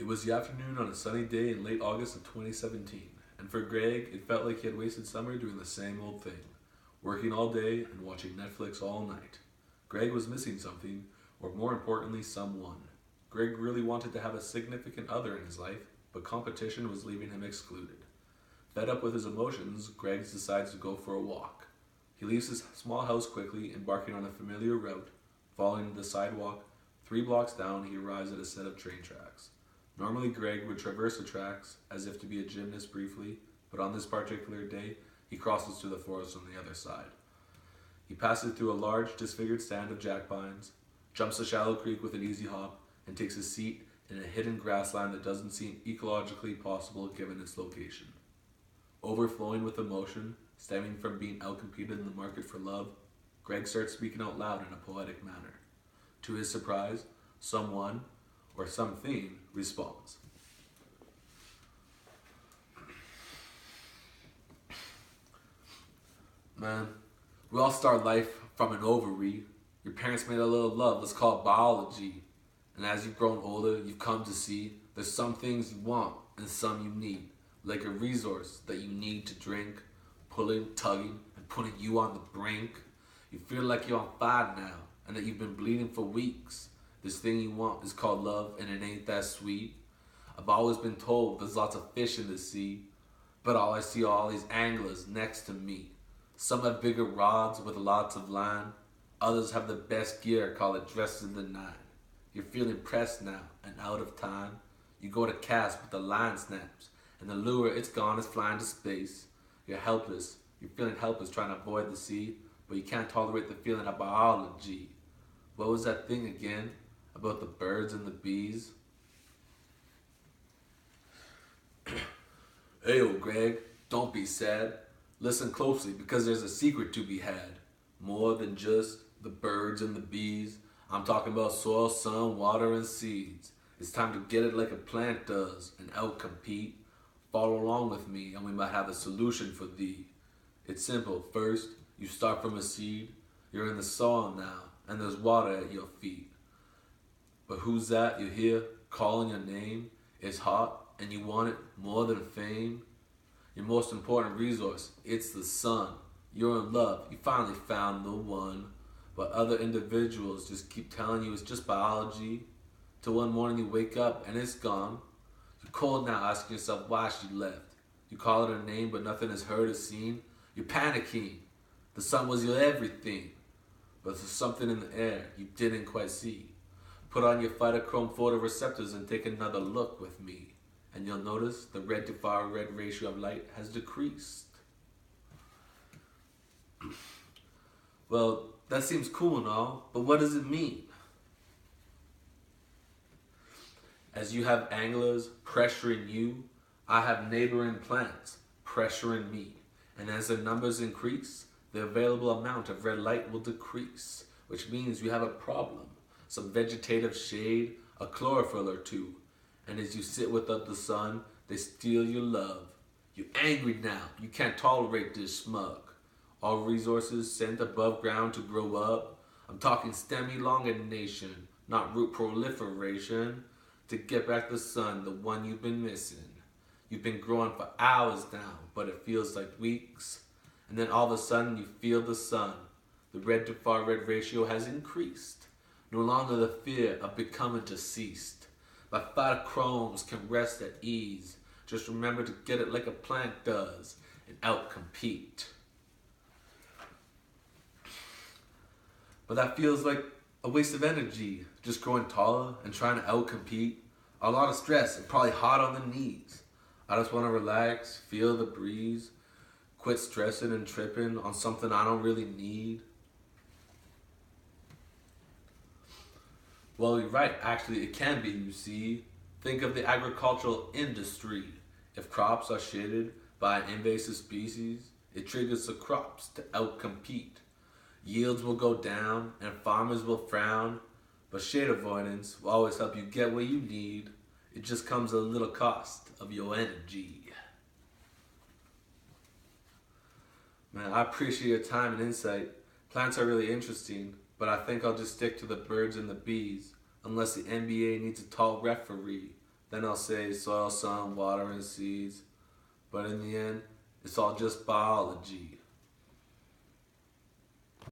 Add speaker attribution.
Speaker 1: It was the afternoon on a sunny day in late August of 2017, and for Greg, it felt like he had wasted summer doing the same old thing, working all day and watching Netflix all night. Greg was missing something, or more importantly, someone. Greg really wanted to have a significant other in his life, but competition was leaving him excluded. Fed up with his emotions, Greg decides to go for a walk. He leaves his small house quickly, embarking on a familiar route. Following the sidewalk, 3 blocks down, he arrives at a set of train tracks. Normally, Greg would traverse the tracks as if to be a gymnast briefly, but on this particular day, he crosses to the forest on the other side. He passes through a large, disfigured stand of jack pines, jumps a shallow creek with an easy hop, and takes a seat in a hidden grassland that doesn't seem ecologically possible given its location. Overflowing with emotion, stemming from being outcompeted in the market for love, Greg starts speaking out loud in a poetic manner. To his surprise, someone, or something, responds. Man, we all start life from an ovary. Your parents made a little love, let's call it biology. And as you've grown older, you've come to see there's some things you want and some you need, like a resource that you need to drink, pulling, tugging, and putting you on the brink. You feel like you're on fire now, and that you've been bleeding for weeks. This thing you want is called love, and it ain't that sweet. I've always been told there's lots of fish in the sea, but all I see are all these anglers next to me. Some have bigger rods with lots of line. Others have the best gear, call it dressed in the nine. You're feeling pressed now and out of time. You go to cast, but the line snaps, and the lure, it's gone, it's flying to space. You're helpless. You're feeling helpless trying to avoid the sea, but you can't tolerate the feeling of biology. What was that thing again about the birds and the bees? Hey, old Greg, don't be sad. Listen closely because there's a secret to be had. More than just the birds and the bees. I'm talking about soil, sun, water, and seeds. It's time to get it like a plant does and outcompete. Follow along with me and we might have a solution for thee. It's simple. First, you start from a seed. You're in the soil now and there's water at your feet. But who's that you hear calling your name? It's hot and you want it more than fame. Your most important resource, it's the sun. You're in love, you finally found the one. But other individuals just keep telling you it's just biology. Till one morning you wake up and it's gone. You're cold now, asking yourself why she left. You call it her name, but nothing is heard or seen. You're panicking. The sun was your everything. But there's something in the air you didn't quite see. Put on your phytochrome photoreceptors and take another look with me. And you'll notice the red to far red ratio of light has decreased. Well, that seems cool and all, but what does it mean? As you have anglers pressuring you, I have neighboring plants pressuring me. And as their numbers increase, the available amount of red light will decrease, which means you have a problem. Some vegetative shade, a chlorophyll or two. And as you sit without the sun, they steal your love. You're angry now, you can't tolerate this smug. All resources sent above ground to grow up. I'm talking stem elongation, not root proliferation. To get back the sun, the one you've been missing. You've been growing for hours now, but it feels like weeks. And then all of a sudden you feel the sun. The red to far red ratio has increased. No longer the fear of becoming deceased. My phytochromes can rest at ease. Just remember to get it like a plant does and outcompete. But that feels like a waste of energy, just growing taller and trying to outcompete. A lot of stress and probably hot on the knees. I just want to relax, feel the breeze, quit stressing and tripping on something I don't really need. Well, you're right, actually it can be, you see. Think of the agricultural industry. If crops are shaded by an invasive species, it triggers the crops to outcompete. Yields will go down and farmers will frown, but shade avoidance will always help you get what you need. It just comes at a little cost of your energy. Man, I appreciate your time and insight. Plants are really interesting, but I think I'll just stick to the birds and the bees, unless the NBA needs a tall referee. Then I'll say soil, sun, water, and seeds. But in the end, it's all just biology.